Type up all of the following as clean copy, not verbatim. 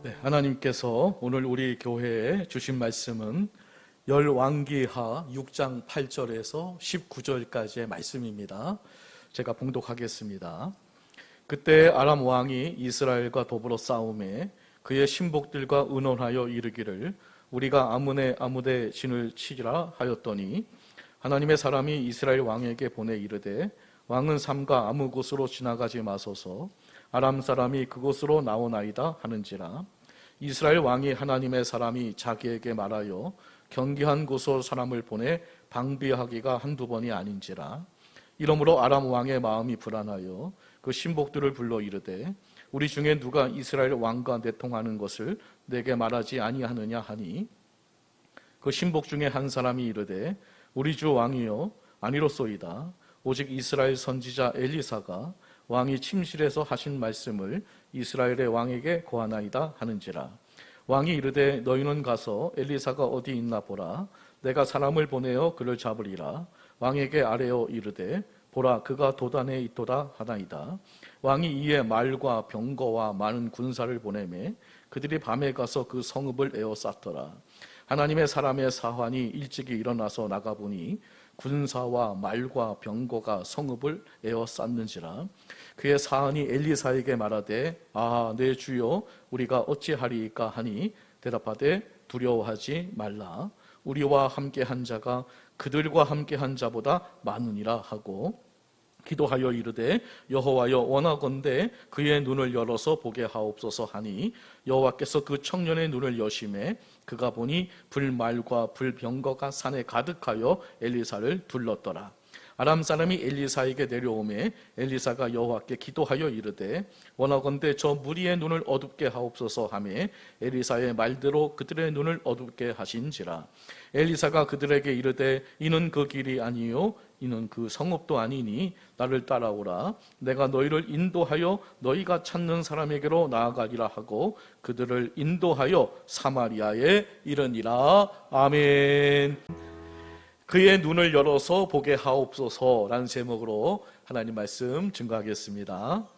네, 하나님께서 오늘 우리 교회에 주신 말씀은 열왕기하 6장 8절에서 19절까지의 말씀입니다. 제가 봉독하겠습니다. 그때 아람 왕이 이스라엘과 더불어 싸움에 그의 신복들과 의논하여 이르기를 우리가 아문의 아무데 신을 치리라 하였더니 하나님의 사람이 이스라엘 왕에게 보내 이르되 왕은 삼가 아무 곳으로 지나가지 마소서 아람 사람이 그곳으로 나오나이다 하는지라. 이스라엘 왕이 하나님의 사람이 자기에게 말하여 경계한 곳으로 사람을 보내 방비하기가 한두 번이 아닌지라. 이러므로 아람 왕의 마음이 불안하여 그 신복들을 불러 이르되 우리 중에 누가 이스라엘 왕과 내통하는 것을 내게 말하지 아니하느냐 하니 그 신복 중에 한 사람이 이르되 우리 주 왕이여 아니로소이다. 오직 이스라엘 선지자 엘리사가 왕이 침실에서 하신 말씀을 이스라엘의 왕에게 고하나이다 하는지라. 왕이 이르되 너희는 가서 엘리사가 어디 있나 보라. 내가 사람을 보내어 그를 잡으리라. 왕에게 아뢰어 이르되 보라 그가 도단에 있도다 하나이다. 왕이 이에 말과 병거와 많은 군사를 보내매 그들이 밤에 가서 그 성읍을 에워쌌더라. 하나님의 사람의 사환이 일찍이 일어나서 나가보니 군사와 말과 병거가 성읍을 에워쌌는지라. 그의 사환이 엘리사에게 말하되 내 주여 우리가 어찌하리이까 하니 대답하되 두려워하지 말라. 우리와 함께한 자가 그들과 함께한 자보다 많으니라 하고 기도하여 이르되 여호와여 원하건대 그의 눈을 열어서 보게 하옵소서 하니 여호와께서 그 청년의 눈을 여심해 그가 보니 불말과 불병거가 산에 가득하여 엘리사를 둘렀더라. 아람 사람이 엘리사에게 내려오매 엘리사가 여호와께 기도하여 이르되 원하건대 저 무리의 눈을 어둡게 하옵소서 하며 엘리사의 말대로 그들의 눈을 어둡게 하신지라. 엘리사가 그들에게 이르되 이는 그 길이 아니요 이는 그 성읍도 아니니 나를 따라오라. 내가 너희를 인도하여 너희가 찾는 사람에게로 나아가리라 하고 그들을 인도하여 사마리아에 이르니라. 아멘. 그의 눈을 열어서 보게 하옵소서라는 제목으로 하나님 말씀 증거하겠습니다.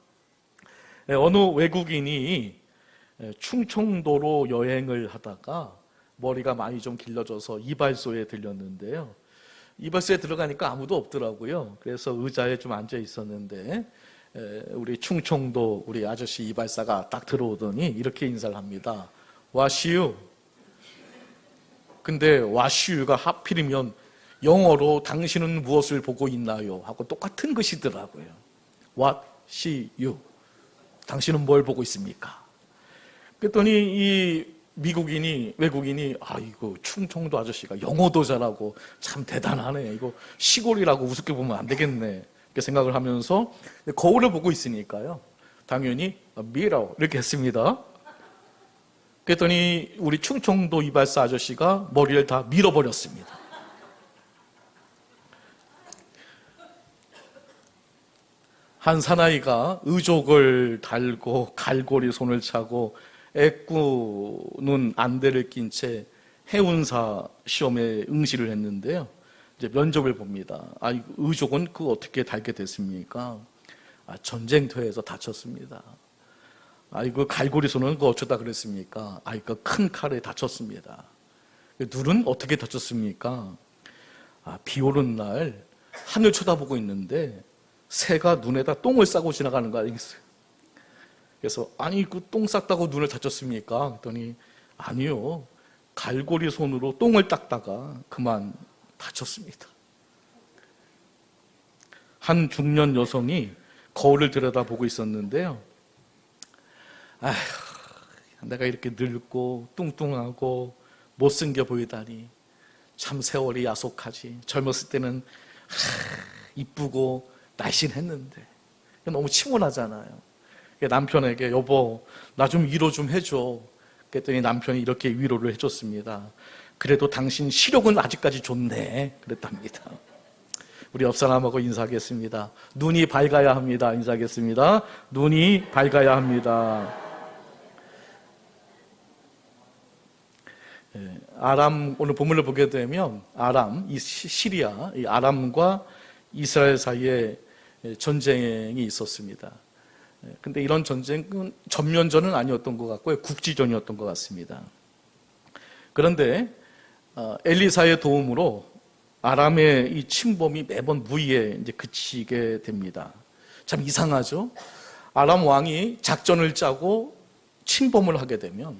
어느 외국인이 충청도로 여행을 하다가 머리가 많이 좀 길러져서 이발소에 들렸는데요. 이발소에 들어가니까 아무도 없더라고요. 그래서 의자에 좀 앉아 있었는데 우리 충청도 우리 아저씨 이발사가 딱 들어오더니 이렇게 인사를 합니다. 와시유. 근데 와시유가 하필이면 영어로 당신은 무엇을 보고 있나요? 하고 똑같은 것이더라고요. What see you? 당신은 뭘 보고 있습니까? 그랬더니 이 외국인이 이거 충청도 아저씨가 영어도 잘하고 참 대단하네. 이거 시골이라고 우습게 보면 안 되겠네. 이렇게 생각을 하면서 거울을 보고 있으니까요. 당연히 mirror 이렇게 했습니다. 그랬더니 우리 충청도 이발사 아저씨가 머리를 다 밀어버렸습니다. 한 사나이가 의족을 달고 갈고리 손을 차고 애꾸는 안대를 낀 채 해운사 시험에 응시를 했는데요. 이제 면접을 봅니다. 의족은 그거 어떻게 달게 됐습니까? 전쟁터에서 다쳤습니다. 그 갈고리 손은 그거 어쩌다 그랬습니까? 그 큰 칼에 다쳤습니다. 눈은 어떻게 다쳤습니까? 비 오는 날 하늘 쳐다보고 있는데 새가 눈에다 똥을 싸고 지나가는 거 아니겠어요? 그래서 그 똥 쌌다고 눈을 다쳤습니까? 그랬더니 아니요. 갈고리 손으로 똥을 닦다가 그만 다쳤습니다. 한 중년 여성이 거울을 들여다보고 있었는데요. 내가 이렇게 늙고 뚱뚱하고 못생겨 보이다니 참 세월이 야속하지. 젊었을 때는 이쁘고 날씬했는데 너무 침울하잖아요. 남편에게 여보 나 좀 위로 좀 해줘. 그랬더니 남편이 이렇게 위로를 해줬습니다. 그래도 당신 시력은 아직까지 좋네 그랬답니다. 우리 옆 사람하고 인사하겠습니다. 눈이 밝아야 합니다. 인사하겠습니다. 눈이 밝아야 합니다. 아람, 오늘 본문을 보게 되면 아람, 이 시리아, 이 아람과 이스라엘 사이에 전쟁이 있었습니다. 근데 이런 전쟁은 전면전은 아니었던 것 같고요. 국지전이었던 것 같습니다. 그런데 엘리사의 도움으로 아람의 이 침범이 매번 무의에 이제 그치게 됩니다. 참 이상하죠? 아람 왕이 작전을 짜고 침범을 하게 되면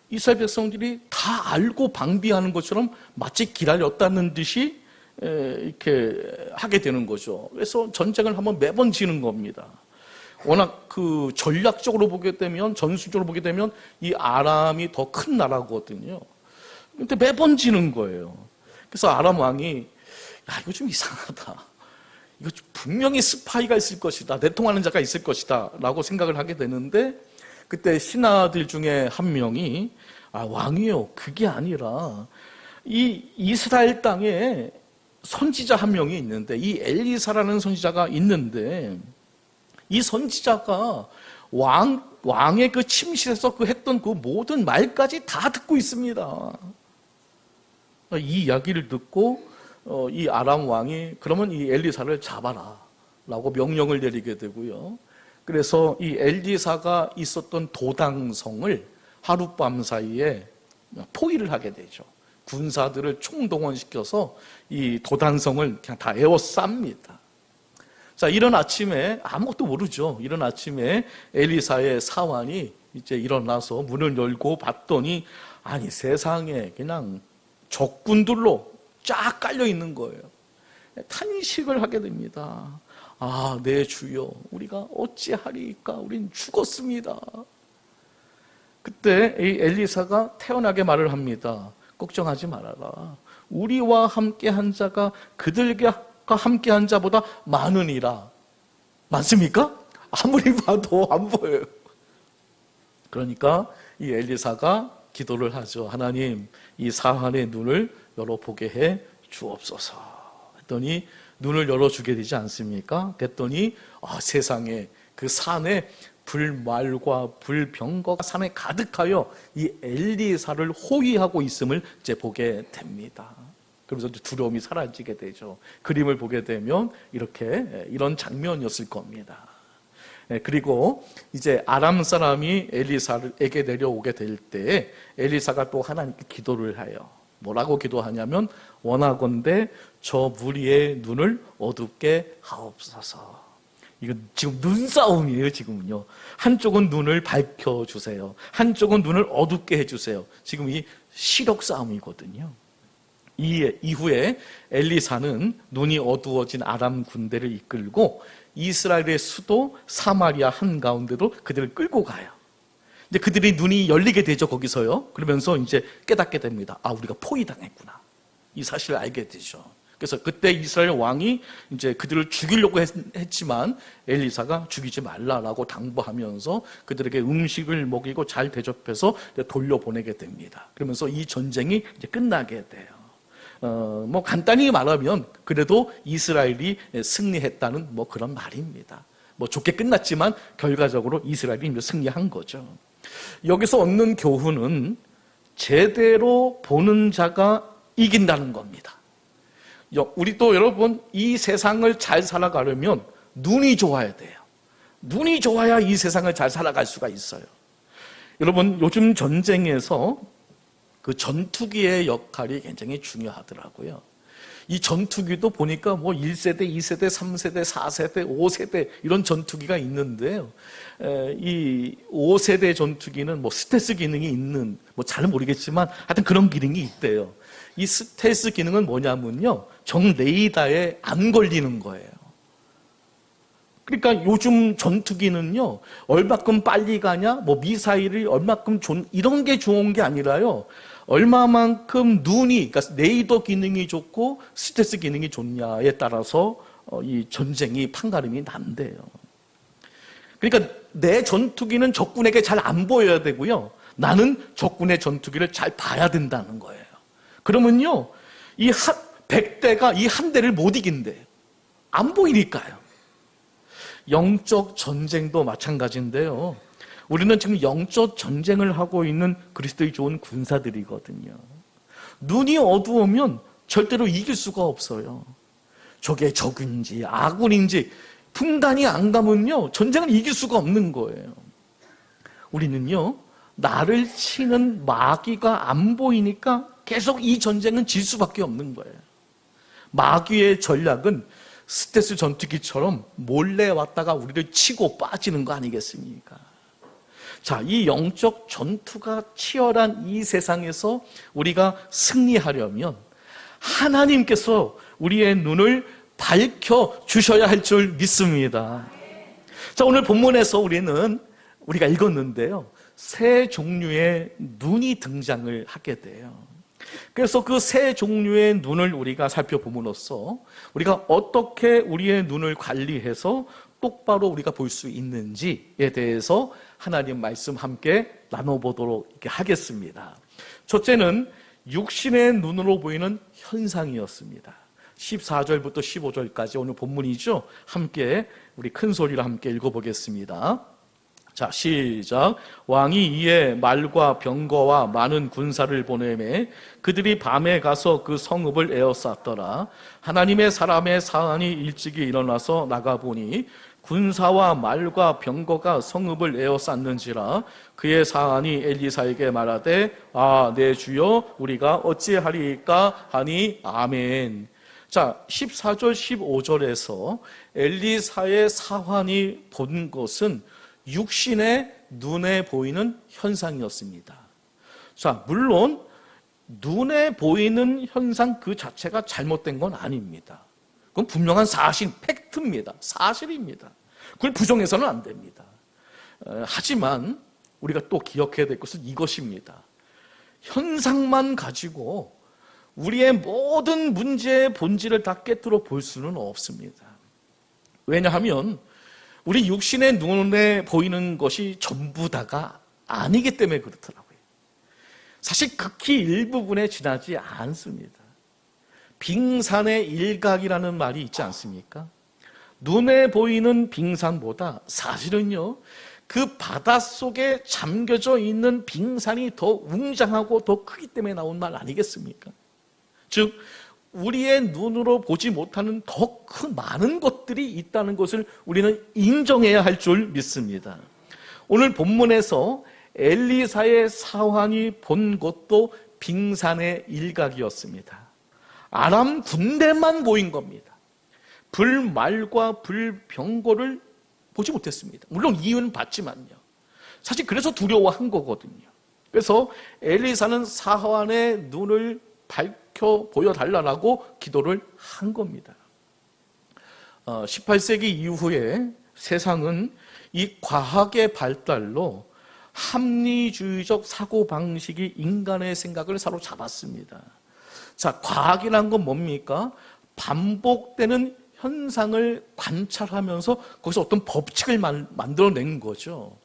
이스라엘 백성들이 다 알고 방비하는 것처럼 마치 기다렸다는 듯이 이렇게 하게 되는 거죠. 그래서 전쟁을 한번 매번 지는 겁니다. 워낙 그 전략적으로 보게 되면, 전술적으로 보게 되면 이 아람이 더 큰 나라거든요. 근데 매번 지는 거예요. 그래서 아람 왕이 이거 좀 이상하다. 이거 분명히 스파이가 있을 것이다. 내통하는 자가 있을 것이다. 라고 생각을 하게 되는데 그때 신하들 중에 한 명이 왕이요. 그게 아니라 이 이스라엘 땅에 선지자 한 명이 있는데 이 엘리사라는 선지자가 있는데 이 선지자가 왕의 그 침실에서 했던 그 모든 말까지 다 듣고 있습니다. 이 이야기를 듣고 이 아람 왕이 그러면 이 엘리사를 잡아라 라고 명령을 내리게 되고요. 그래서 이 엘리사가 있었던 도당성을 하룻밤 사이에 포위를 하게 되죠. 군사들을 총동원시켜서 이 도당성을 그냥 다 에워쌉니다. 자, 이런 아침에 아무것도 모르죠. 이런 아침에 엘리사의 사환이 이제 일어나서 문을 열고 봤더니 아니 세상에 그냥 적군들로 쫙 깔려 있는 거예요. 탄식을 하게 됩니다. 내 주여, 우리가 어찌하리까? 우린 죽었습니다. 그때 이 엘리사가 태연하게 말을 합니다. 걱정하지 말아라. 우리와 함께한 자가 그들과 함께한 자보다 많으니라. 많습니까? 아무리 봐도 안 보여요. 그러니까 이 엘리사가 기도를 하죠. 하나님, 이 사환의 눈을 열어보게 해 주옵소서. 했더니 눈을 열어주게 되지 않습니까? 그랬더니 세상에 그 산에 불말과 불병거가 산에 가득하여 이 엘리사를 호위하고 있음을 이제 보게 됩니다. 그러면서 두려움이 사라지게 되죠. 그림을 보게 되면 이런 장면이었을 겁니다. 그리고 이제 아람 사람이 엘리사에게 내려오게 될 때 엘리사가 또 하나님께 기도를 해요. 뭐라고 기도하냐면 원하건대 저 무리의 눈을 어둡게 하옵소서. 이거 지금 눈싸움이에요. 지금은요. 한쪽은 눈을 밝혀주세요. 한쪽은 눈을 어둡게 해주세요. 지금 이 시력 싸움이거든요. 이후에 엘리사는 눈이 어두워진 아람 군대를 이끌고 이스라엘의 수도 사마리아 한가운데로 그들을 끌고 가요. 이제 그들이 눈이 열리게 되죠. 거기서요. 그러면서 이제 깨닫게 됩니다. 우리가 포위당했구나. 이 사실을 알게 되죠. 그래서 그때 이스라엘 왕이 이제 그들을 죽이려고 했지만 엘리사가 죽이지 말라라고 당부하면서 그들에게 음식을 먹이고 잘 대접해서 돌려보내게 됩니다. 그러면서 이 전쟁이 이제 끝나게 돼요. 간단히 말하면 그래도 이스라엘이 승리했다는 그런 말입니다. 좋게 끝났지만 결과적으로 이스라엘이 승리한 거죠. 여기서 얻는 교훈은 제대로 보는 자가 이긴다는 겁니다. 우리 또 여러분 이 세상을 잘 살아가려면 눈이 좋아야 돼요. 눈이 좋아야 이 세상을 잘 살아갈 수가 있어요. 여러분 요즘 전쟁에서 그 전투기의 역할이 굉장히 중요하더라고요. 이 전투기도 보니까 1세대, 2세대, 3세대, 4세대, 5세대 이런 전투기가 있는데요. 이 5세대 전투기는 스텔스 기능이 있는, 잘 모르겠지만 하여튼 그런 기능이 있대요. 이 스텔스 기능은 뭐냐면요. 적 레이더에 안 걸리는 거예요. 그러니까 요즘 전투기는요. 얼마큼 빨리 가냐, 미사일이 얼마큼 이런 게 좋은 게 아니라요. 얼마만큼 그러니까 레이더 기능이 좋고 스텔스 기능이 좋냐에 따라서 이 전쟁이 판가름이 난대요. 그러니까 내 전투기는 적군에게 잘 안 보여야 되고요. 나는 적군의 전투기를 잘 봐야 된다는 거예요. 그러면요, 이 100대가 이 한 대를 못 이긴대요. 안 보이니까요. 영적 전쟁도 마찬가지인데요. 우리는 지금 영적 전쟁을 하고 있는 그리스도의 좋은 군사들이거든요. 눈이 어두우면 절대로 이길 수가 없어요. 저게 적인지 아군인지 분간이 안 가면요, 전쟁을 이길 수가 없는 거예요. 우리는요, 나를 치는 마귀가 안 보이니까 계속 이 전쟁은 질 수밖에 없는 거예요. 마귀의 전략은 스텔스 전투기처럼 몰래 왔다가 우리를 치고 빠지는 거 아니겠습니까? 자, 이 영적 전투가 치열한 이 세상에서 우리가 승리하려면 하나님께서 우리의 눈을 밝혀 주셔야 할 줄 믿습니다. 자, 오늘 본문에서 우리가 읽었는데요, 세 종류의 눈이 등장을 하게 돼요. 그래서 그 세 종류의 눈을 우리가 살펴봄으로써 우리가 어떻게 우리의 눈을 관리해서 똑바로 우리가 볼 수 있는지에 대해서 하나님 말씀 함께 나눠보도록 하겠습니다. 첫째는 육신의 눈으로 보이는 현상이었습니다. 14절부터 15절까지 오늘 본문이죠. 함께 우리 큰 소리로 함께 읽어보겠습니다. 자, 시작. 왕이 이에 말과 병거와 많은 군사를 보내매 그들이 밤에 가서 그 성읍을 에워쌌더라. 하나님의 사람의 사안이 일찍이 일어나서 나가보니 군사와 말과 병거가 성읍을 에워쌌는지라. 그의 사안이 엘리사에게 말하되 아, 내 주여 우리가 어찌하리이까 하니 아멘. 자, 14절 15절에서 엘리사의 사환이 본 것은 육신의 눈에 보이는 현상이었습니다. 자, 물론 눈에 보이는 현상 그 자체가 잘못된 건 아닙니다. 그건 분명한 사실, 팩트입니다. 사실입니다. 그걸 부정해서는 안 됩니다. 하지만 우리가 또 기억해야 될 것은 이것입니다. 현상만 가지고 우리의 모든 문제의 본질을 다 꿰뚫어 볼 수는 없습니다. 왜냐하면 우리 육신의 눈에 보이는 것이 전부 다가 아니기 때문에 그렇더라고요. 사실 극히 일부분에 지나지 않습니다. 빙산의 일각이라는 말이 있지 않습니까? 눈에 보이는 빙산보다 사실은요, 그 바닷속에 잠겨져 있는 빙산이 더 웅장하고 더 크기 때문에 나온 말 아니겠습니까? 즉 우리의 눈으로 보지 못하는 더 큰 많은 것들이 있다는 것을 우리는 인정해야 할 줄 믿습니다. 오늘 본문에서 엘리사의 사환이 본 것도 빙산의 일각이었습니다. 아람 군대만 보인 겁니다. 불말과 불병거를 보지 못했습니다. 물론 이유는 봤지만요. 사실 그래서 두려워한 거거든요. 그래서 엘리사는 사환의 눈을 밝혀 보여달라고 기도를 한 겁니다. 18세기 이후에 세상은 이 과학의 발달로 합리주의적 사고방식이 인간의 생각을 사로잡았습니다. 자, 과학이란 건 뭡니까? 반복되는 현상을 관찰하면서 거기서 어떤 법칙을 만들어낸 거죠.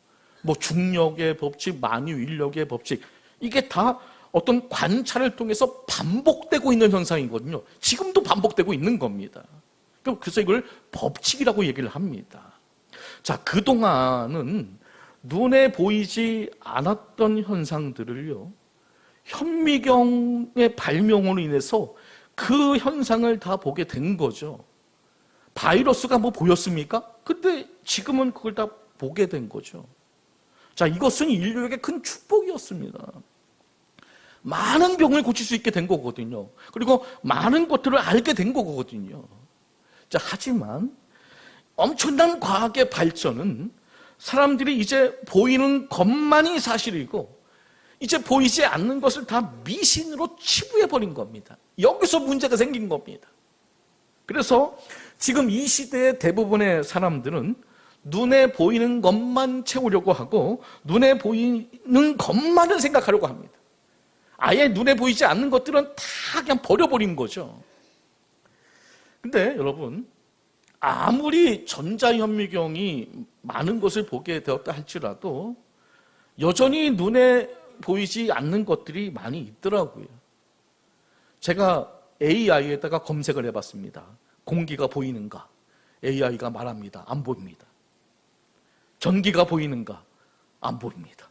뭐 중력의 법칙, 만유인력의 법칙, 이게 다 어떤 관찰을 통해서 반복되고 있는 현상이거든요. 지금도 반복되고 있는 겁니다. 그래서 이걸 법칙이라고 얘기를 합니다. 자, 그동안은 눈에 보이지 않았던 현상들을요, 현미경의 발명으로 인해서 그 현상을 다 보게 된 거죠. 바이러스가 뭐 보였습니까? 근데 지금은 그걸 다 보게 된 거죠. 자, 이것은 인류에게 큰 축복이었습니다. 많은 병을 고칠 수 있게 된 거거든요. 그리고 많은 것들을 알게 된 거거든요. 자, 하지만 엄청난 과학의 발전은 사람들이 이제 보이는 것만이 사실이고 이제 보이지 않는 것을 다 미신으로 치부해버린 겁니다. 여기서 문제가 생긴 겁니다. 그래서 지금 이 시대의 대부분의 사람들은 눈에 보이는 것만 채우려고 하고 눈에 보이는 것만을 생각하려고 합니다. 아예 눈에 보이지 않는 것들은 다 그냥 버려버린 거죠. 근데 여러분, 아무리 전자현미경이 많은 것을 보게 되었다 할지라도 여전히 눈에 보이지 않는 것들이 많이 있더라고요. 제가 AI에다가 검색을 해봤습니다. 공기가 보이는가? AI가 말합니다. 안 보입니다. 전기가 보이는가? 안 보입니다.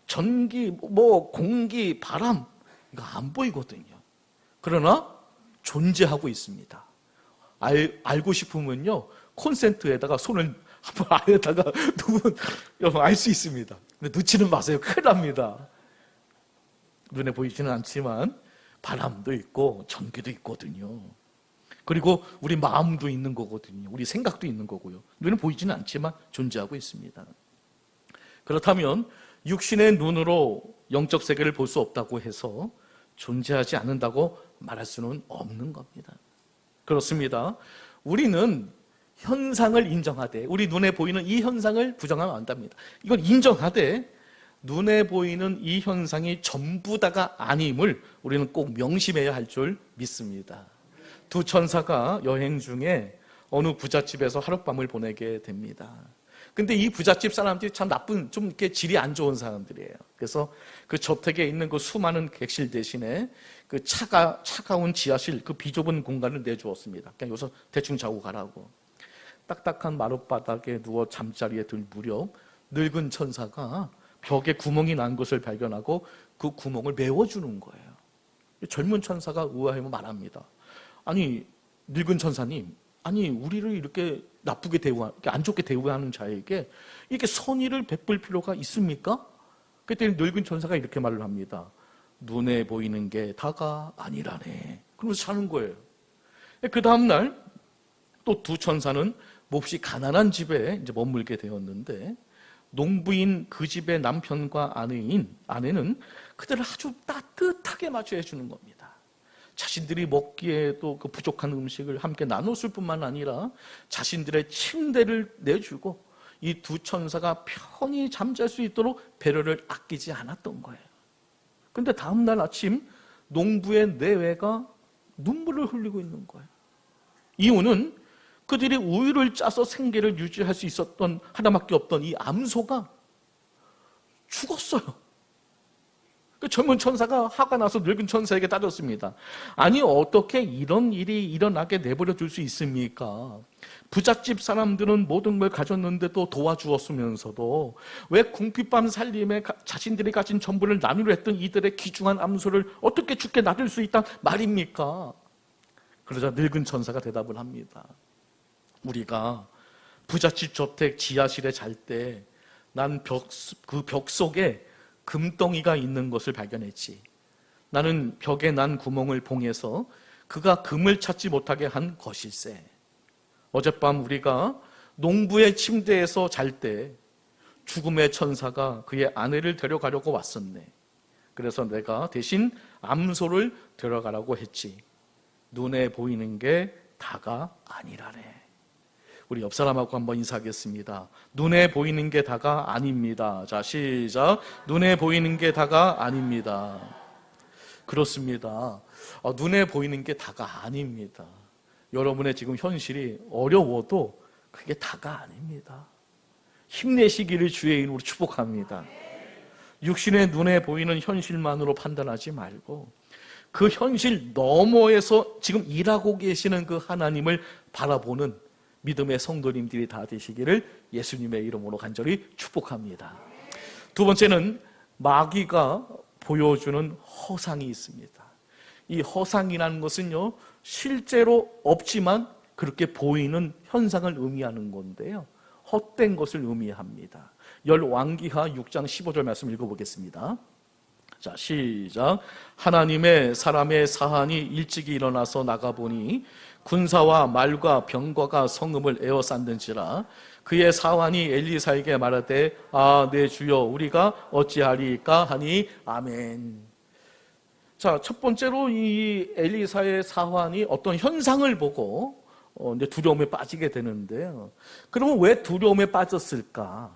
전기, 공기, 바람, 이거 안 보이거든요. 그러나 존재하고 있습니다. 알고 싶으면요, 콘센트에다가 손을 한번 안에다가 누면 여러분 알 수 있습니다. 근데 넣지는 마세요. 큰일 납니다. 눈에 보이지는 않지만 바람도 있고 전기도 있거든요. 그리고 우리 마음도 있는 거거든요. 우리 생각도 있는 거고요. 눈에 보이지는 않지만 존재하고 있습니다. 그렇다면 육신의 눈으로 영적 세계를 볼 수 없다고 해서 존재하지 않는다고 말할 수는 없는 겁니다. 그렇습니다. 우리는 현상을 인정하되, 우리 눈에 보이는 이 현상을 부정하면 안 됩니다. 이건 인정하되 눈에 보이는 이 현상이 전부 다가 아님을 우리는 꼭 명심해야 할 줄 믿습니다. 두 천사가 여행 중에 어느 부잣집에서 하룻밤을 보내게 됩니다. 근데 이 부잣집 사람들이 참 나쁜, 좀 이렇게 질이 안 좋은 사람들이에요. 그래서 그 저택에 있는 그 수많은 객실 대신에 그 차가운 지하실, 그 비좁은 공간을 내주었습니다. 그냥 여기서 대충 자고 가라고. 딱딱한 마룻바닥에 누워 잠자리에 들 무렵 늙은 천사가 벽에 구멍이 난 것을 발견하고 그 구멍을 메워주는 거예요. 젊은 천사가 의아해서 말합니다. 아니, 늙은 천사님, 아니 우리를 이렇게 나쁘게 안 좋게 대우하는 자에게 이렇게 선의를 베풀 필요가 있습니까? 그때 늙은 천사가 이렇게 말을 합니다. 눈에 보이는 게 다가 아니라네. 그러면서 자는 거예요. 그 다음날 또 두 천사는 몹시 가난한 집에 이제 머물게 되었는데, 농부인 그 집의 남편과 아내는 그들을 아주 따뜻하게 맞이해 주는 겁니다. 자신들이 먹기에도 그 부족한 음식을 함께 나눴을 뿐만 아니라 자신들의 침대를 내주고 이 두 천사가 편히 잠잘 수 있도록 배려를 아끼지 않았던 거예요. 그런데 다음날 아침 농부의 내외가 눈물을 흘리고 있는 거예요. 이유는 그들이 우유를 짜서 생계를 유지할 수 있었던 하나밖에 없던 이 암소가 죽었어요. 그 젊은 천사가 화가 나서 늙은 천사에게 따졌습니다. 아니 어떻게 이런 일이 일어나게 내버려 둘 수 있습니까? 부잣집 사람들은 모든 걸 가졌는데도 도와주었으면서도 왜 궁핍한 살림에 자신들이 가진 전부를 나누려 했던 이들의 귀중한 암소를 어떻게 죽게 놔둘 수 있단 말입니까? 그러자 늙은 천사가 대답을 합니다. 우리가 부잣집 저택 지하실에 잘 때 난 그 벽 속에 금덩이가 있는 것을 발견했지. 나는 벽에 난 구멍을 봉해서 그가 금을 찾지 못하게 한 것일세. 어젯밤 우리가 농부의 침대에서 잘 때 죽음의 천사가 그의 아내를 데려가려고 왔었네. 그래서 내가 대신 암소를 데려가라고 했지. 눈에 보이는 게 다가 아니라네. 우리 옆 사람하고 한번 인사하겠습니다. 눈에 보이는 게 다가 아닙니다. 자, 시작. 눈에 보이는 게 다가 아닙니다. 그렇습니다. 눈에 보이는 게 다가 아닙니다. 여러분의 지금 현실이 어려워도 그게 다가 아닙니다. 힘내시기를 주의 이름으로 축복합니다. 육신의 눈에 보이는 현실만으로 판단하지 말고 그 현실 너머에서 지금 일하고 계시는 그 하나님을 바라보는 믿음의 성도님들이 다 되시기를 예수님의 이름으로 간절히 축복합니다. 두 번째는 마귀가 보여주는 허상이 있습니다. 이 허상이라는 것은요, 실제로 없지만 그렇게 보이는 현상을 의미하는 건데요, 헛된 것을 의미합니다. 열왕기하 6장 15절 말씀 읽어보겠습니다. 자, 시작. 하나님의 사람의 사한이 일찍이 일어나서 나가보니 군사와 말과 병거가 성읍을 에워쌌는지라. 그의 사환이 엘리사에게 말하되 내 주여 우리가 어찌하리까 하니 아멘. 자, 첫 번째로 이 엘리사의 사환이 어떤 현상을 보고 이제 두려움에 빠지게 되는데요. 그러면 왜 두려움에 빠졌을까?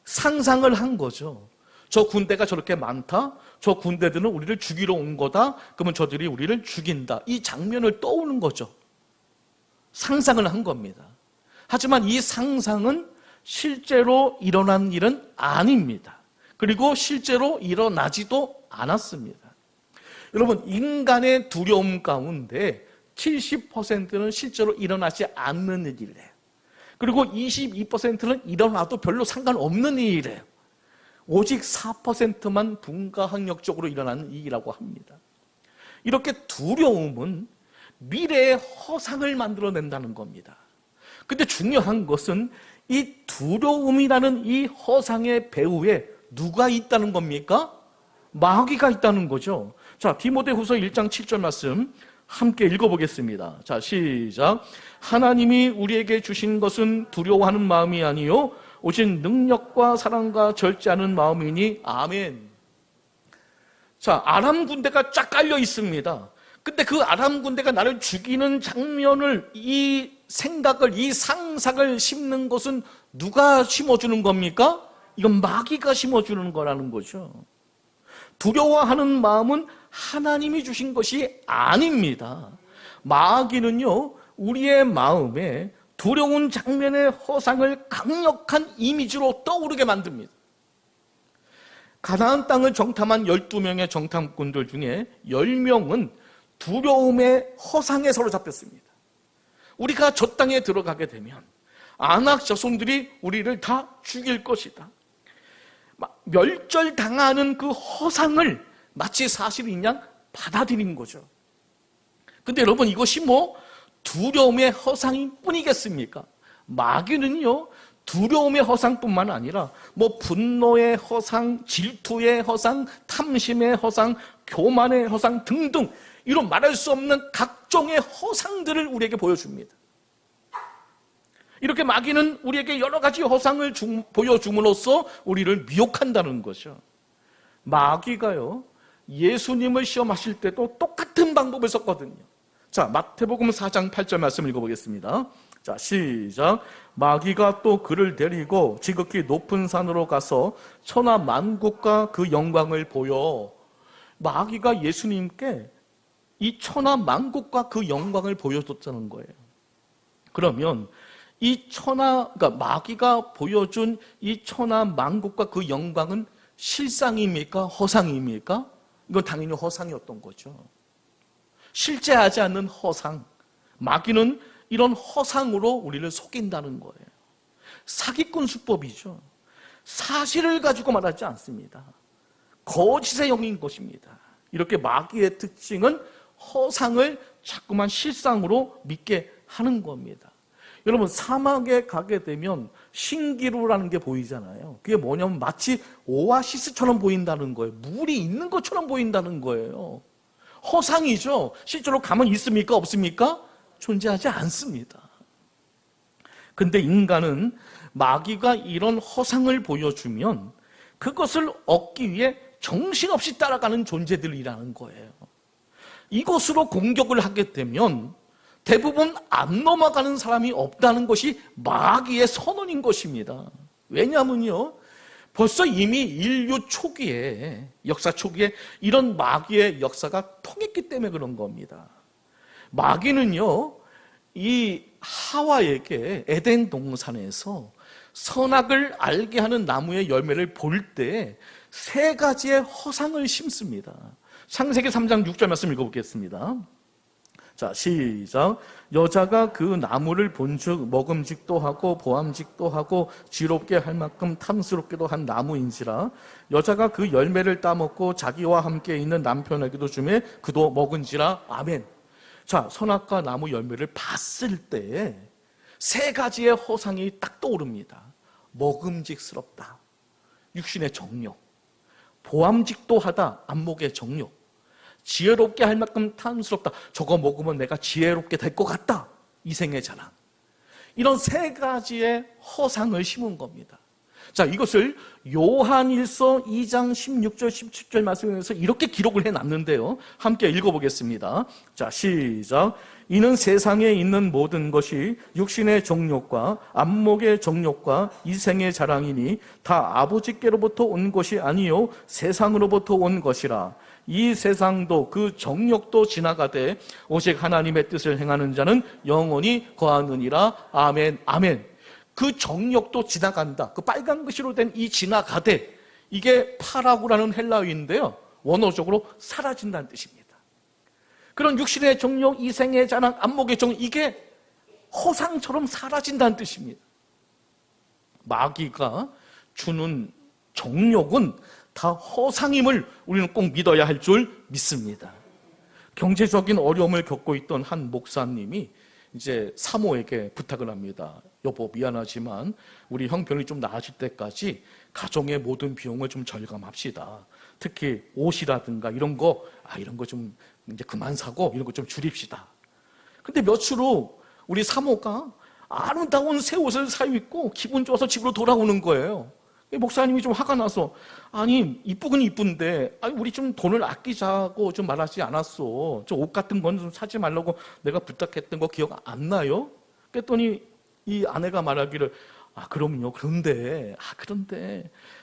상상을 한 거죠. 저 군대가 저렇게 많다? 저 군대들은 우리를 죽이러 온 거다? 그러면 저들이 우리를 죽인다. 이 장면을 떠오는 거죠. 상상을 한 겁니다. 하지만 이 상상은 실제로 일어난 일은 아닙니다. 그리고 실제로 일어나지도 않았습니다. 여러분, 인간의 두려움 가운데 70%는 실제로 일어나지 않는 일이래요. 그리고 22%는 일어나도 별로 상관없는 일이래요. 오직 4%만 분가항력적으로 일어나는 일이라고 합니다. 이렇게 두려움은 미래의 허상을 만들어낸다는 겁니다. 근데 중요한 것은 이 두려움이라는 이 허상의 배후에 누가 있다는 겁니까? 마귀가 있다는 거죠. 자, 디모데후서 1장 7절 말씀 함께 읽어보겠습니다. 자, 시작. 하나님이 우리에게 주신 것은 두려워하는 마음이 아니요 오직 능력과 사랑과 절제하는 마음이니 아멘. 자, 아람 군대가 쫙 깔려 있습니다. 근데 그 아람 군대가 나를 죽이는 장면을, 이 생각을, 이 상상을 심는 것은 누가 심어주는 겁니까? 이건 마귀가 심어주는 거라는 거죠. 두려워하는 마음은 하나님이 주신 것이 아닙니다. 마귀는요, 우리의 마음에 두려운 장면의 허상을 강력한 이미지로 떠오르게 만듭니다. 가나안 땅을 정탐한 12명의 정탐꾼들 중에 10명은 두려움의 허상에 사로잡혔습니다. 우리가 저 땅에 들어가게 되면 아낙 자손들이 우리를 다 죽일 것이다. 멸절당하는 그 허상을 마치 사실인 양 받아들인 거죠. 근데 여러분, 이것이 두려움의 허상일 뿐이겠습니까? 마귀는요, 두려움의 허상뿐만 아니라 분노의 허상, 질투의 허상, 탐심의 허상, 교만의 허상 등등 이런 말할 수 없는 각종의 허상들을 우리에게 보여줍니다. 이렇게 마귀는 우리에게 여러 가지 허상을 보여줌으로써 우리를 미혹한다는 거죠. 마귀가요, 예수님을 시험하실 때도 똑같은 방법을 썼거든요. 자, 마태복음 4장 8절 말씀 읽어보겠습니다. 자, 시작. 마귀가 또 그를 데리고 지극히 높은 산으로 가서 천하 만국과 그 영광을 보여. 마귀가 예수님께 이 천하 만국과 그 영광을 보여줬다는 거예요. 그러면 그러니까 마귀가 보여준 이 천하 만국과 그 영광은 실상입니까? 허상입니까? 이건 당연히 허상이었던 거죠. 실제하지 않는 허상. 마귀는 이런 허상으로 우리를 속인다는 거예요. 사기꾼 수법이죠. 사실을 가지고 말하지 않습니다. 거짓의 영인 것입니다. 이렇게 마귀의 특징은 허상을 자꾸만 실상으로 믿게 하는 겁니다. 여러분, 사막에 가게 되면 신기루라는 게 보이잖아요. 그게 뭐냐면 마치 오아시스처럼 보인다는 거예요. 물이 있는 것처럼 보인다는 거예요. 허상이죠. 실제로 가면 있습니까? 없습니까? 존재하지 않습니다. 근데 인간은 마귀가 이런 허상을 보여주면 그것을 얻기 위해 정신없이 따라가는 존재들이라는 거예요. 이것으로 공격을 하게 되면 대부분 안 넘어가는 사람이 없다는 것이 마귀의 선언인 것입니다. 왜냐하면요, 벌써 이미 인류 초기에, 역사 초기에 이런 마귀의 역사가 통했기 때문에 그런 겁니다. 마귀는요, 이 하와에게 에덴 동산에서 선악을 알게 하는 나무의 열매를 볼 때 세 가지의 허상을 심습니다. 창세기 3장 6절 말씀 읽어보겠습니다. 자, 시작. 여자가 그 나무를 본즉 먹음직도 하고 보암직도 하고 지롭게 할 만큼 탐스럽기도 한 나무인지라 여자가 그 열매를 따먹고 자기와 함께 있는 남편에게도 주매 그도 먹은지라. 아멘. 자, 선악과 나무 열매를 봤을 때 세 가지의 허상이 딱 떠오릅니다. 먹음직스럽다, 육신의 정욕. 보암직도 하다, 안목의 정욕. 지혜롭게 할 만큼 탐스럽다, 저거 먹으면 내가 지혜롭게 될 것 같다, 이생의 자랑. 이런 세 가지의 허상을 심은 겁니다. 자, 이것을 요한일서 2장 16절 17절 말씀에서 이렇게 기록을 해놨는데요, 함께 읽어보겠습니다. 자, 시작. 이는 세상에 있는 모든 것이 육신의 정욕과 안목의 정욕과 이생의 자랑이니 다 아버지께로부터 온 것이 아니요 세상으로부터 온 것이라. 이 세상도 그 정욕도 지나가되 오직 하나님의 뜻을 행하는 자는 영원히 거하느니라. 아멘. 아멘. 그 정욕도 지나간다. 그 빨간 글씨로 된 이 지나가되, 이게 파라구라는 헬라어인데요, 원어적으로 사라진다는 뜻입니다. 그런 육신의 정욕, 이생의 자랑, 안목의 정욕, 이게 허상처럼 사라진다는 뜻입니다. 마귀가 주는 정욕은 다 허상임을 우리는 꼭 믿어야 할 줄 믿습니다. 경제적인 어려움을 겪고 있던 한 목사님이 이제 사모에게 부탁을 합니다. 여보, 미안하지만 우리 형편이 좀 나아질 때까지 가정의 모든 비용을 좀 절감합시다. 특히 옷이라든가 이런 거 좀 이제 그만 사고 이런 거 좀 줄입시다. 근데 며칠 후 우리 사모가 아름다운 새 옷을 사 입고 기분 좋아서 집으로 돌아오는 거예요. 목사님이 좀 화가 나서, 아니 이쁘긴 이쁜데 우리 좀 돈을 아끼자고 좀 말하지 않았어? 저 옷 같은 건 좀 사지 말라고 내가 부탁했던 거 기억 안 나요? 그랬더니 이 아내가 말하기를, 그럼요. 그런데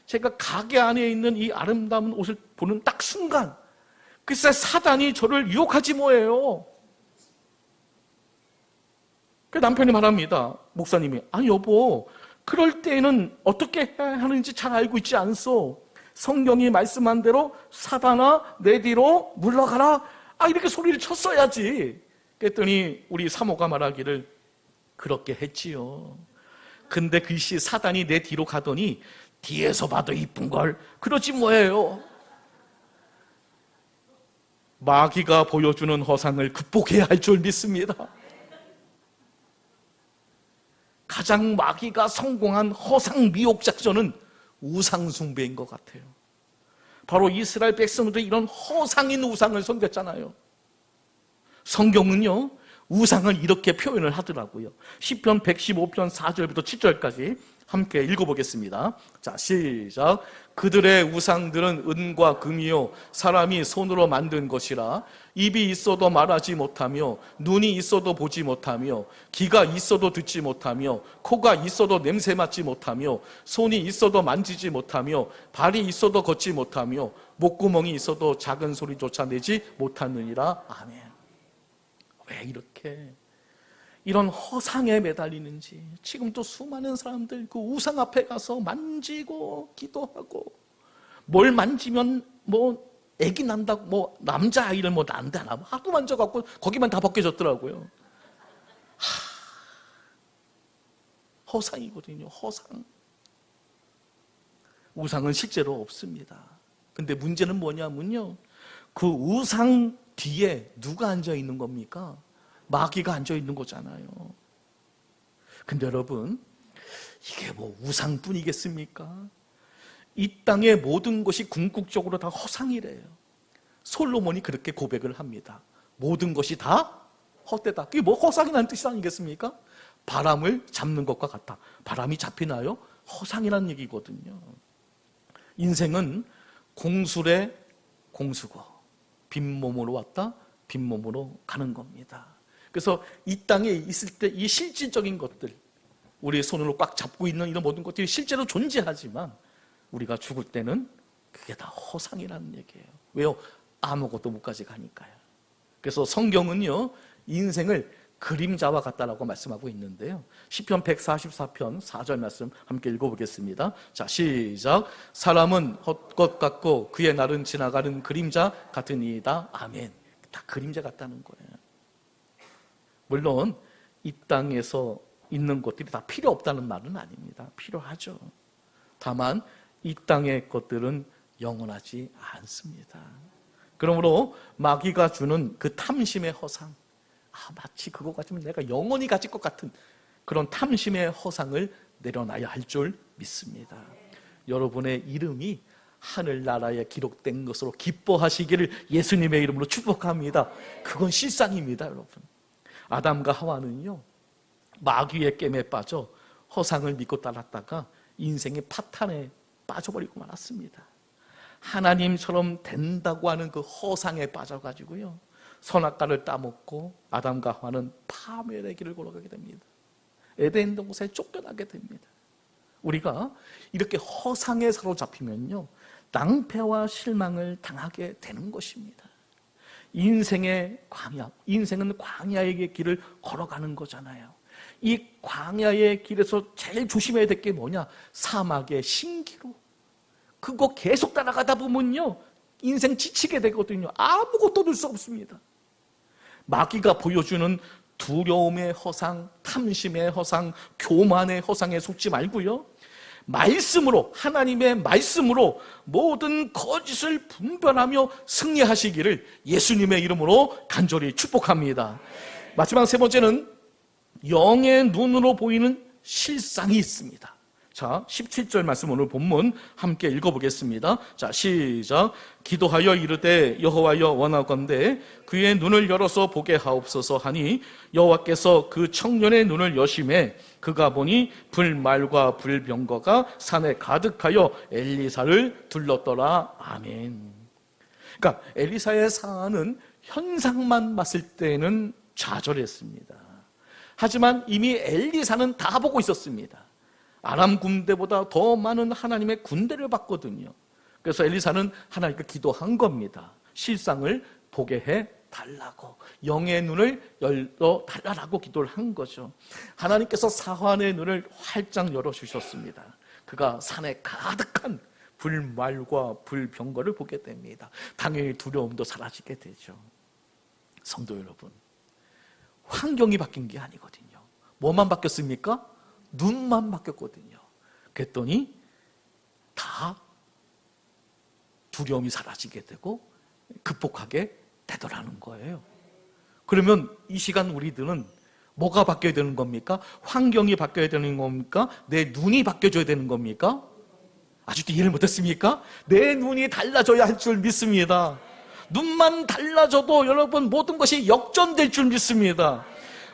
제가 가게 안에 있는 이 아름다운 옷을 보는 딱 순간 글쎄 사단이 저를 유혹하지 뭐예요. 그 남편이 말합니다. 목사님이, 아니 여보, 그럴 때에는 어떻게 해야 하는지 잘 알고 있지 않소? 성경이 말씀한 대로 사단아 내 뒤로 물러가라, 이렇게 소리를 쳤어야지. 그랬더니 우리 사모가 말하기를, 그렇게 했지요. 근데 글씨 사단이 내 뒤로 가더니 뒤에서 봐도 이쁜걸 그러지 뭐예요. 마귀가 보여주는 허상을 극복해야 할 줄 믿습니다. 가장 마귀가 성공한 허상 미혹 작전은 우상 숭배인 것 같아요. 바로 이스라엘 백성들이 이런 허상인 우상을 섬겼잖아요. 성경은요, 우상을 이렇게 표현을 하더라고요. 시편 115편 4절부터 7절까지 함께 읽어보겠습니다. 자, 시작. 그들의 우상들은 은과 금이요 사람이 손으로 만든 것이라. 입이 있어도 말하지 못하며 눈이 있어도 보지 못하며 귀가 있어도 듣지 못하며 코가 있어도 냄새 맡지 못하며 손이 있어도 만지지 못하며 발이 있어도 걷지 못하며 목구멍이 있어도 작은 소리조차 내지 못하느니라. 아멘. 왜 이렇게 이런 허상에 매달리는지 지금도 수많은 사람들 그 우상 앞에 가서 만지고 기도하고, 뭘 만지면 애기 난다고 남자아이를 난다나 하도 만져갖고 거기만 다 벗겨졌더라고요. 허상이거든요. 허상. 우상은 실제로 없습니다. 근데 문제는 뭐냐면요, 그 우상 뒤에 누가 앉아 있는 겁니까? 마귀가 앉아 있는 거잖아요. 근데 여러분, 이게 우상뿐이겠습니까? 이 땅의 모든 것이 궁극적으로 다 허상이래요. 솔로몬이 그렇게 고백을 합니다. 모든 것이 다 헛되다. 그게 허상이라는 뜻이 아니겠습니까? 바람을 잡는 것과 같다. 바람이 잡히나요? 허상이라는 얘기거든요. 인생은 공술의 공수고 빈몸으로 왔다 빈몸으로 가는 겁니다. 그래서 이 땅에 있을 때 이 실질적인 것들, 우리의 손으로 꽉 잡고 있는 이런 모든 것들이 실제로 존재하지만 우리가 죽을 때는 그게 다 허상이라는 얘기예요. 왜요? 아무것도 못 가져가니까요. 그래서 성경은요, 인생을 그림자와 같다라고 말씀하고 있는데요. 시편 144편 4절 말씀 함께 읽어보겠습니다. 자, 시작. 사람은 헛것 같고 그의 날은 지나가는 그림자 같으니이다. 아멘. 다 그림자 같다는 거예요. 물론 이 땅에서 있는 것들이 다 필요 없다는 말은 아닙니다. 필요하죠. 다만 이 땅의 것들은 영원하지 않습니다. 그러므로 마귀가 주는 그 탐심의 허상, 마치 그거 가지면 내가 영원히 가질 것 같은 그런 탐심의 허상을 내려놔야 할 줄 믿습니다. 여러분의 이름이 하늘나라에 기록된 것으로 기뻐하시기를 예수님의 이름으로 축복합니다. 그건 실상입니다, 여러분. 아담과 하와는요, 마귀의 깸에 빠져 허상을 믿고 따랐다가 인생의 파탄에 빠져버리고 말았습니다. 하나님처럼 된다고 하는 그 허상에 빠져가지고요, 선악과를 따먹고 아담과 하와는 파멸의 길을 걸어가게 됩니다. 에덴 동산에 쫓겨나게 됩니다. 우리가 이렇게 허상에 사로잡히면요, 낭패와 실망을 당하게 되는 것입니다. 인생의 광야, 인생은 광야의 길을 걸어가는 거잖아요. 이 광야의 길에서 제일 조심해야 될 게 뭐냐? 사막의 신기루. 그거 계속 따라가다 보면요, 인생 지치게 되거든요. 아무것도 얻을 수 없습니다. 마귀가 보여주는 두려움의 허상, 탐심의 허상, 교만의 허상에 속지 말고요, 말씀으로, 하나님의 말씀으로 모든 거짓을 분별하며 승리하시기를 예수님의 이름으로 간절히 축복합니다. 마지막 세 번째는 영의 눈으로 보이는 실상이 있습니다. 자, 17절 말씀 오늘 본문 함께 읽어보겠습니다. 자, 시작. 기도하여 이르되 여호와여 원하건대 그의 눈을 열어서 보게 하옵소서 하니 여호와께서 그 청년의 눈을 여심해 그가 보니 불말과 불병거가 산에 가득하여 엘리사를 둘렀더라. 아멘. 그러니까 엘리사의 상황은 현상만 봤을 때는 좌절했습니다. 하지만 이미 엘리사는 다 보고 있었습니다. 아람 군대보다 더 많은 하나님의 군대를 봤거든요. 그래서 엘리사는 하나님께 기도한 겁니다. 실상을 보게 해달라고, 영의 눈을 열어 달라고 기도를 한 거죠. 하나님께서 사환의 눈을 활짝 열어주셨습니다. 그가 산에 가득한 불말과 불병거를 보게 됩니다. 당연히 두려움도 사라지게 되죠. 성도 여러분, 환경이 바뀐 게 아니거든요. 뭐만 바뀌었습니까? 눈만 바뀌었거든요. 그랬더니 다 두려움이 사라지게 되고 극복하게 되더라는 거예요. 그러면 이 시간 우리들은 뭐가 바뀌어야 되는 겁니까? 환경이 바뀌어야 되는 겁니까? 내 눈이 바뀌어져야 되는 겁니까? 아직도 이해를 못했습니까? 내 눈이 달라져야 할 줄 믿습니다. 눈만 달라져도 여러분 모든 것이 역전될 줄 믿습니다.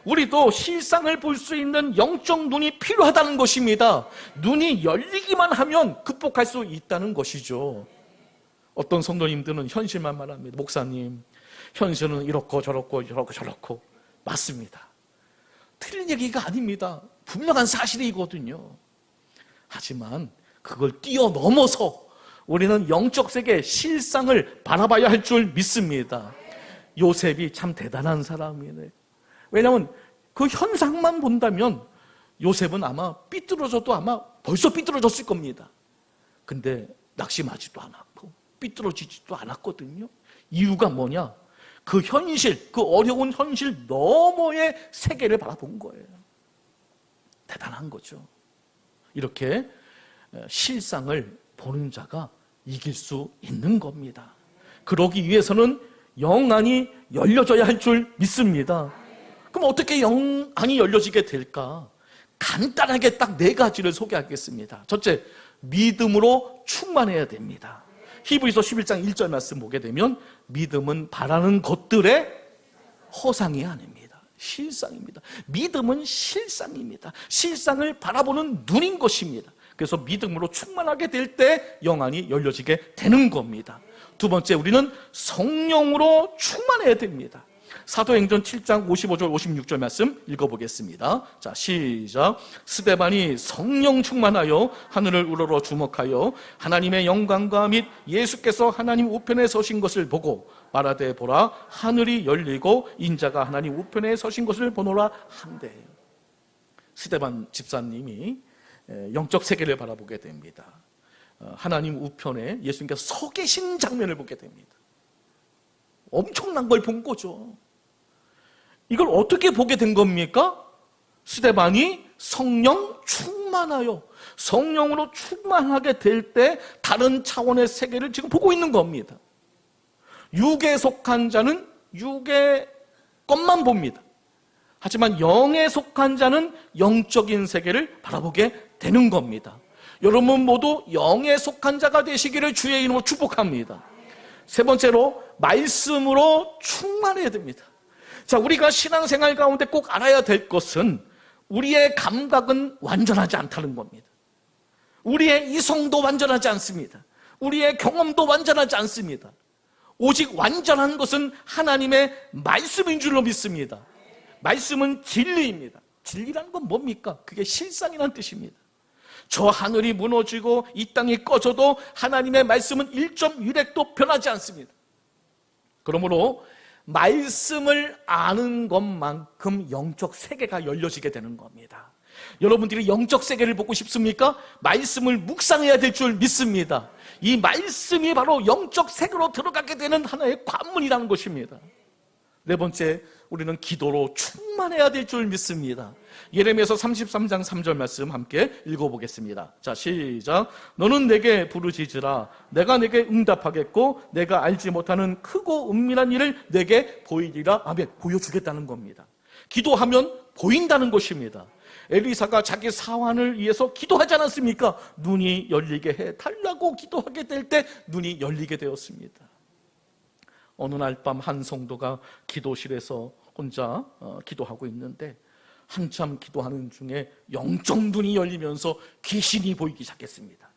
우리도 실상을 볼 수 있는 영적 눈이 필요하다는 것입니다. 눈이 열리기만 하면 극복할 수 있다는 것이죠. 어떤 성도님들은 현실만 말합니다. 목사님, 현실은 이렇고 저렇고 이렇고 저렇고. 맞습니다. 틀린 얘기가 아닙니다. 분명한 사실이거든요. 하지만 그걸 뛰어넘어서 우리는 영적 세계의 실상을 바라봐야 할 줄 믿습니다. 요셉이 참 대단한 사람이네. 왜냐하면 그 현상만 본다면 요셉은 아마 삐뚤어져도 아마 벌써 삐뚤어졌을 겁니다. 근데 낙심하지도 않았고 삐뚤어지지도 않았거든요. 이유가 뭐냐? 그 현실, 그 어려운 현실 너머의 세계를 바라본 거예요. 대단한 거죠. 이렇게 실상을 보는 자가 이길 수 있는 겁니다. 그러기 위해서는 영안이 열려져야 할 줄 믿습니다. 그럼 어떻게 영안이 열려지게 될까? 간단하게 딱 네 가지를 소개하겠습니다. 첫째, 믿음으로 충만해야 됩니다. 히브리서 11장 1절 말씀 보게 되면 믿음은 바라는 것들의 허상이 아닙니다. 실상입니다. 믿음은 실상입니다. 실상을 바라보는 눈인 것입니다. 그래서 믿음으로 충만하게 될 때 영안이 열려지게 되는 겁니다. 두 번째, 우리는 성령으로 충만해야 됩니다. 사도행전 7장 55절 56절 말씀 읽어보겠습니다. 자, 시작. 스데반이 성령 충만하여 하늘을 우러러 주목하여 하나님의 영광과 및 예수께서 하나님 우편에 서신 것을 보고 말하되 보라 하늘이 열리고 인자가 하나님 우편에 서신 것을 보노라 한대. 스데반 집사님이 영적 세계를 바라보게 됩니다. 하나님 우편에 예수님께서 서 계신 장면을 보게 됩니다. 엄청난 걸 본 거죠. 이걸 어떻게 보게 된 겁니까? 스데반이 성령 충만하여 성령으로 충만하게 될 때 다른 차원의 세계를 지금 보고 있는 겁니다. 육에 속한 자는 육의 것만 봅니다. 하지만 영에 속한 자는 영적인 세계를 바라보게 되는 겁니다. 여러분 모두 영에 속한 자가 되시기를 주의 이름으로 축복합니다. 세 번째로 말씀으로 충만해야 됩니다. 자, 우리가 신앙생활 가운데 꼭 알아야 될 것은 우리의 감각은 완전하지 않다는 겁니다. 우리의 이성도 완전하지 않습니다. 우리의 경험도 완전하지 않습니다. 오직 완전한 것은 하나님의 말씀인 줄로 믿습니다. 말씀은 진리입니다. 진리라는 건 뭡니까? 그게 실상이라는 뜻입니다. 저 하늘이 무너지고 이 땅이 꺼져도 하나님의 말씀은 1.1핵도 변하지 않습니다. 그러므로 말씀을 아는 것만큼 영적 세계가 열려지게 되는 겁니다. 여러분들이 영적 세계를 보고 싶습니까? 말씀을 묵상해야 될 줄 믿습니다. 이 말씀이 바로 영적 세계로 들어가게 되는 하나의 관문이라는 것입니다. 네 번째, 우리는 기도로 충만해야 될 줄 믿습니다. 예레미야서 33장 3절 말씀 함께 읽어보겠습니다. 자, 시작. 너는 내게 부르짖으라. 내가 내게 응답하겠고 내가 알지 못하는 크고 은밀한 일을 내게 보이리라. 아멘. 보여주겠다는 겁니다. 기도하면 보인다는 것입니다. 엘리사가 자기 사환을 위해서 기도하지 않았습니까? 눈이 열리게 해달라고 기도하게 될 때 눈이 열리게 되었습니다. 어느 날 밤 한 성도가 기도실에서 혼자 기도하고 있는데 한참 기도하는 중에 영적 눈이 열리면서 귀신이 보이기 시작했습니다.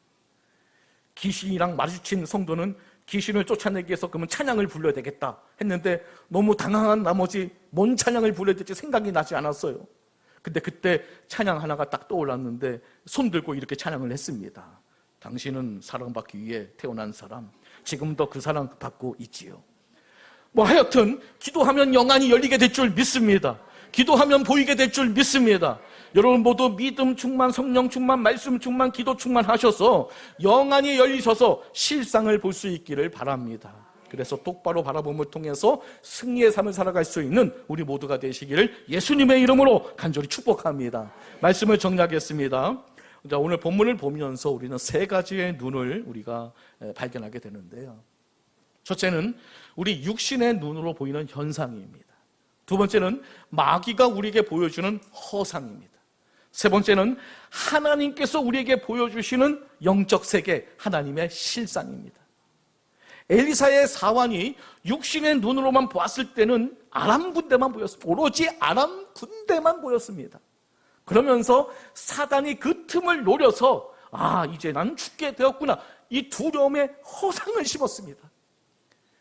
귀신이랑 마주친 성도는 귀신을 쫓아내기 위해서 그러면 찬양을 불러야 되겠다 했는데 너무 당황한 나머지 뭔 찬양을 불러야 될지 생각이 나지 않았어요. 근데 그때 찬양 하나가 딱 떠올랐는데 손 들고 이렇게 찬양을 했습니다. 당신은 사랑받기 위해 태어난 사람, 지금도 그 사랑 받고 있지요. 하여튼 기도하면 영안이 열리게 될 줄 믿습니다. 기도하면 보이게 될 줄 믿습니다. 여러분 모두 믿음 충만, 성령 충만, 말씀 충만, 기도 충만하셔서 영안이 열리셔서 실상을 볼 수 있기를 바랍니다. 그래서 똑바로 바라봄을 통해서 승리의 삶을 살아갈 수 있는 우리 모두가 되시기를 예수님의 이름으로 간절히 축복합니다. 말씀을 정리하겠습니다. 자, 오늘 본문을 보면서 우리는 세 가지의 눈을 우리가 발견하게 되는데요. 첫째는 우리 육신의 눈으로 보이는 현상입니다. 두 번째는 마귀가 우리에게 보여주는 허상입니다. 세 번째는 하나님께서 우리에게 보여주시는 영적 세계, 하나님의 실상입니다. 엘리사의 사환이 육신의 눈으로만 보았을 때는 아람 군대만 보였습니다. 오로지 아람 군대만 보였습니다. 그러면서 사단이 그 틈을 노려서 이제 난 죽게 되었구나, 이 두려움의 허상을 심었습니다.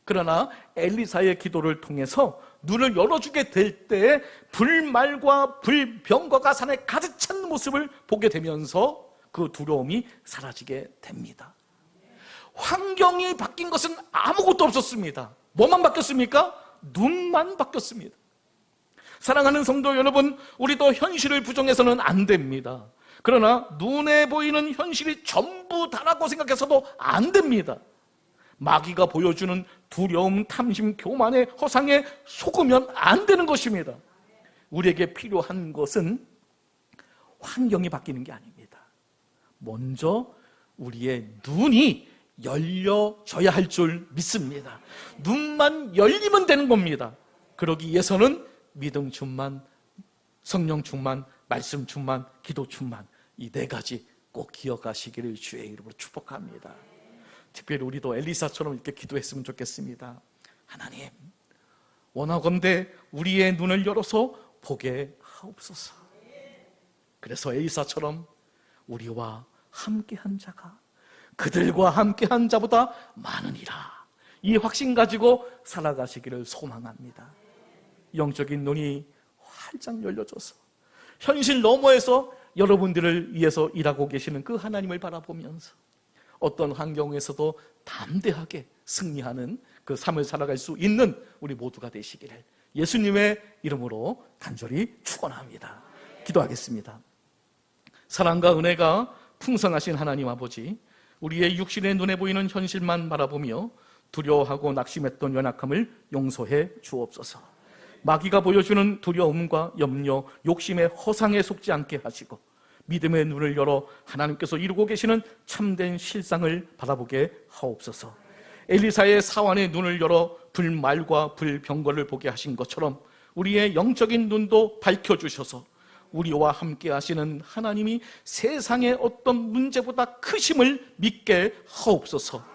그러나 엘리사의 기도를 통해서 눈을 열어주게 될 때 불말과 불병거가 산에 가득 찬 모습을 보게 되면서 그 두려움이 사라지게 됩니다. 환경이 바뀐 것은 아무것도 없었습니다. 뭐만 바뀌었습니까? 눈만 바뀌었습니다. 사랑하는 성도 여러분, 우리도 현실을 부정해서는 안 됩니다. 그러나 눈에 보이는 현실이 전부 다라고 생각해서도 안 됩니다. 마귀가 보여주는 두려움, 탐심, 교만의 허상에 속으면 안 되는 것입니다. 우리에게 필요한 것은 환경이 바뀌는 게 아닙니다. 먼저 우리의 눈이 열려져야 할 줄 믿습니다. 눈만 열리면 되는 겁니다. 그러기 위해서는 믿음 충만, 성령 충만, 말씀 충만, 기도 충만, 이 네 가지 꼭 기억하시기를 주의 이름으로 축복합니다. 특별히 우리도 엘리사처럼 이렇게 기도했으면 좋겠습니다. 하나님, 원하건대 우리의 눈을 열어서 보게 하옵소서. 그래서 엘리사처럼 우리와 함께한 자가 그들과 함께한 자보다 많으니라, 이 확신 가지고 살아가시기를 소망합니다. 영적인 눈이 활짝 열려져서 현실 너머에서 여러분들을 위해서 일하고 계시는 그 하나님을 바라보면서 어떤 환경에서도 담대하게 승리하는 그 삶을 살아갈 수 있는 우리 모두가 되시기를 예수님의 이름으로 간절히 축원합니다. 기도하겠습니다. 사랑과 은혜가 풍성하신 하나님 아버지, 우리의 육신의 눈에 보이는 현실만 바라보며 두려워하고 낙심했던 연약함을 용서해 주옵소서. 마귀가 보여주는 두려움과 염려, 욕심의 허상에 속지 않게 하시고 믿음의 눈을 열어 하나님께서 이루고 계시는 참된 실상을 바라보게 하옵소서. 엘리사의 사환의 눈을 열어 불말과 불병거를 보게 하신 것처럼 우리의 영적인 눈도 밝혀주셔서 우리와 함께 하시는 하나님이 세상의 어떤 문제보다 크심을 믿게 하옵소서.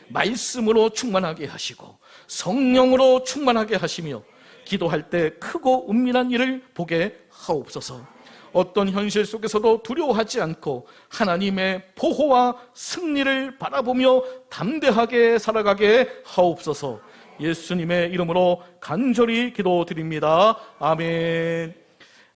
말씀으로 충만하게 하시고 성령으로 충만하게 하시며 기도할 때 크고 은밀한 일을 보게 하옵소서. 어떤 현실 속에서도 두려워하지 않고 하나님의 보호와 승리를 바라보며 담대하게 살아가게 하옵소서. 예수님의 이름으로 간절히 기도드립니다. 아멘.